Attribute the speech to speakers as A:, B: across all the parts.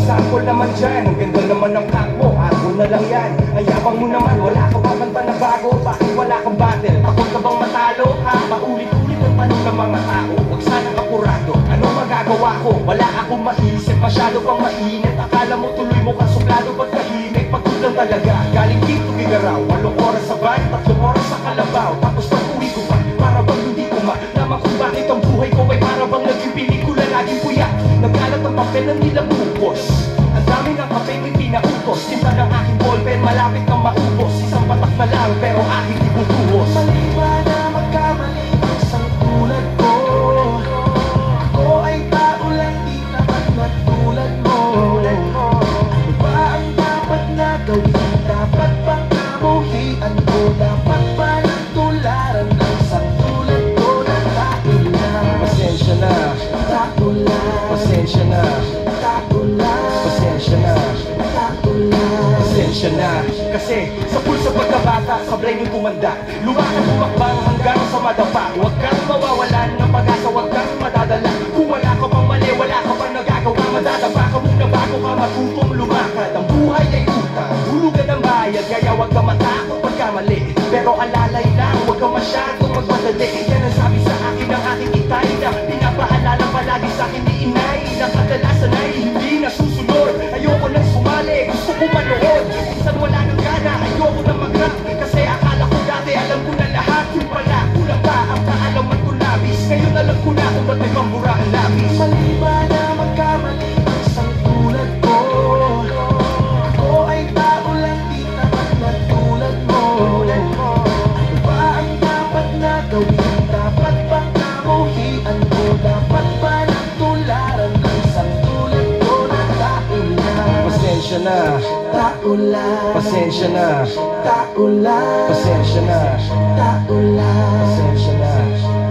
A: Sample naman dyan, ang ganda naman ng plot mo. Arbol na lang yan, ayabang mo naman. Wala ka bang kanta na bago? Bakit wala kang battle? Takot ka bang matalo? Ha? Paulit-ulit ang tanong ng mga tao. Huwag sanang apurado, anong magagawa ko? Wala akong maisip, masyado pang mainit. Akala mo tuloy mo kang suplado pagkahimik. Pagkulang talaga, galing dito Gigaraw. 8 oras sa van, 3 oras sa Kalabaw. Tapos pag-uwi ko pa, para bang hindi ko malaman kung bakit ang buhay ko ay para bang naging pelikula, laging puyat. Nagkalat ang papel ng nilabubos. Ang dami ng kape may pinautos. Tinta ng aking ballpen, malapit kang maubos. Isang patak na lang, pero aking ibubuhos. Mali ba na magkamali isang tulad ko? Ako ay tao lang, di naman matulad mo. Ano ba ang dapat na gawin? Dapat bang kamuhian ko? Dapat ba nang tularan ng isang tulad ko na tao lang? Pasensya na, tao lang. Pasensya na, tao lang. Pasensya na, pasensya na. Kasi sa pulsa pagkabata, sablay niyong tumanda. Lumakad bumakbang hanggang sa madapa. Huwag kang mawawalan ng pag-asa, huwag kang madadala. Kung wala ka pang mali, wala ka pang nagagawa. Madadapa ka muna bago ka matutong lumakad. Ang buhay ay utang, hulugan ng bayad. Kaya huwag ka matakot pagkamali, pero alalay lang, huwag ka masyadong magmadali. Yan ang sabi sa akin ng aking itay, na pinapaalala palagi sa akin ni inay, na kadalasan ay hindi nasusunod. Ayoko nang sumali, gusto ko manood. Minsan wala nang gana, ayoko nang mag-rap. Kasi akala ko dati alam ko na lahat. Yung pala, kulang pa ang kaalaman ko labis. Ngayon alam ko na kung ba't may pambura ang labis. Mali ba na magkamali ang isang tulad ko? Ako ay tao lang, di naman matulad mo. Ano ba ang dapat na gawin? Dapat bang kamuhian ko? Dapat ba nang tularan ng isang tulad ko na tao lang? Pasensya na, tao lang. Pasensya na, tao lang. Pasensya na, tao lang. Pasensya na.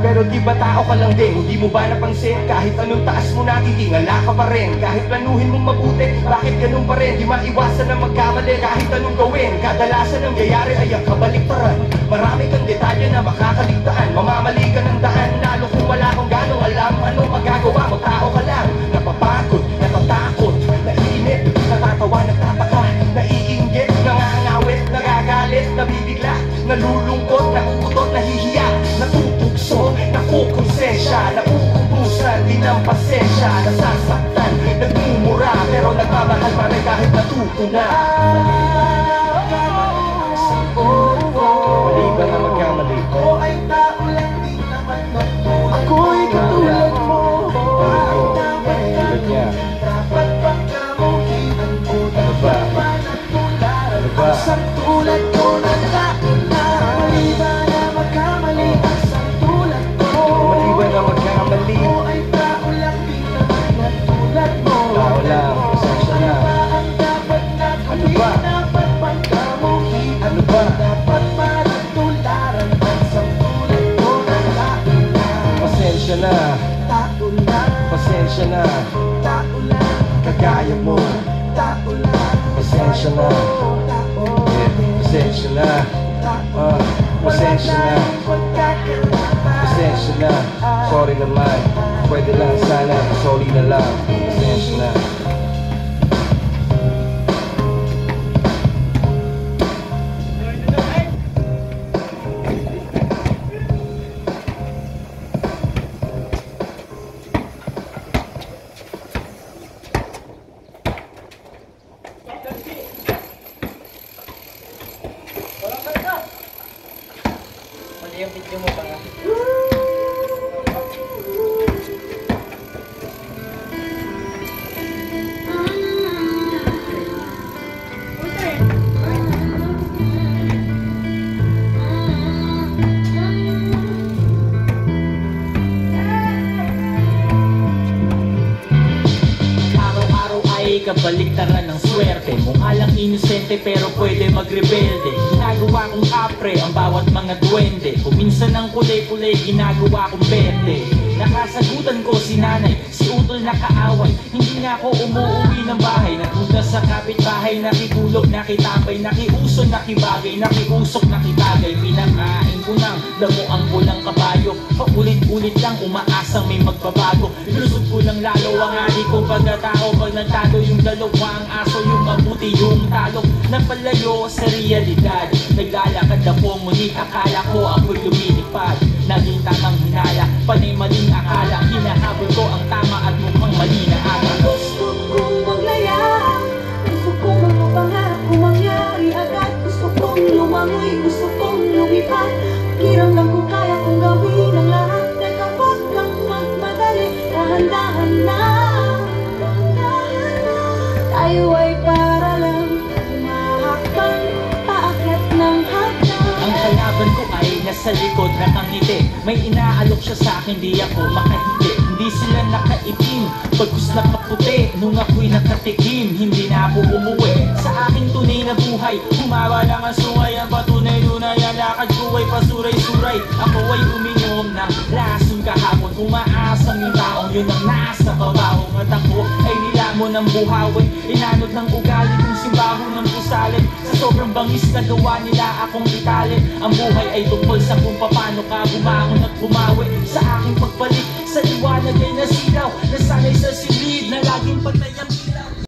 A: Pero di ba tao ka lang din? Hindi mo ba napansin? Kahit anong taas mo nakitingala ka pa rin. Kahit planuhin mong mabuti, bakit ganun pa rin? Di maiwasan na magkamali kahit anong gawin. Kadalasan ang gayari ay ang kabaliktaran. Marami kang detalye na makakaligtaan. Mamamali ka ng daan, lalo kung wala kang ganong alam. Anong magagawa mo? Tao ka lang. Napapagod, natatakot, naiinip, natatawa, nagtataka, naiinggit, nangangawit, nagagalit, nabibigla, nalulungkot, nauutot, nahihiya, natutugso, nakukonsensya, nauubusan, di ng pasensya, nasasaktan, nagmumura, pero nagmamahal pa rin kahit natuto na. Mali ba na magkamali? Ako ay tao lang, di naman matulad. Ako'y katulad mo. Tulad niya. Dapat bang kamuhian ko? Dapat ba natularan ang isang tulad ko na tao na? Mali ba na magkamali ang isang tulad ko? Mali ba na magkamali? Ako ay tao lang, di naman matulad mo. Tao lang, pasensya na. Ano ba ang dapat na gawin? Dapat bang kamuhian? Ano ba? Dapat ba natularan ang isang tulad ko na tao na? Pasensya na, tao lang. Pasensya na, tao lang. Kagaya mo, tao lang. Pasensya na, pasensya na, pasensya na, pasensya na. Sorry naman, pwede sorry na lang, pasensya na.
B: Mali yung video mo ba nga? Kabaliktaran ng swerte, mukha lang inosente pero pwede magrebelde. Ginagawa kong apre ang bawat mga duwende, kuminsan ng kulay-kulay ginagawa kong berde. Nakasagutan ko si nanay, si utol na kaaway. Hindi na ako umuwi ng bahay, nagpunta sa kapitbahay. Nakitulog, nakitambay, nakiuson, nakibagay, nakiusok, nakitagay. Pinakain ko ng damo ang pulang kabayo, paulit-ulit lang umaasang may magbabago. Lusot ko lang lalo ang ari kong pagkatao. Pag nagtalo yung dalawang aso, yung mabuti yung talo. Napalayo sa realidad, naglalakad ako ngunit akala ko ako'y lumilipad. Naging tamang hinala, panay maling akala. Hinahabol ko ang tama at mukhang mali na ata.
C: Gusto kong maglaya, gusto kong mga pangarap kong mangyari agad. Gusto kong lumangoy, gusto kong lumipad. Pakiramdam ko kaya kong gawin ang lahat. Teka, wag kang magmadali, dahan-dahan na. Tayo ay para lang umahakbang, paakyat ng hagdan.
B: Ang kalaban ko ay nasa likod, nakangiti. May inaalok siya sa akin, di ako makahiti. Hindi sila nakaitim, pagkus na kaputi. Nung ako'y nakatikim, hindi na ako umuwi. Sa aking tunay na buhay, humawa lang ang sungay. Ang patunay-tunay, ang lakad ko ay pasuray-suray. Ako ay uminom ng lasong kahapon. Umaasang yung taong yun ang nasa kabahong. At ako ay nilamon ng buhawi. Inanod ng ugali kong simbaho ng pusalin. Sa sobrang bangis na gawa nila akong italin. Ang buhay ay tungkol sa kung paano ka bumangon at bumawi. Sa aking pagbalik sa liwanag ay nasilaw, nasanay sa silaw.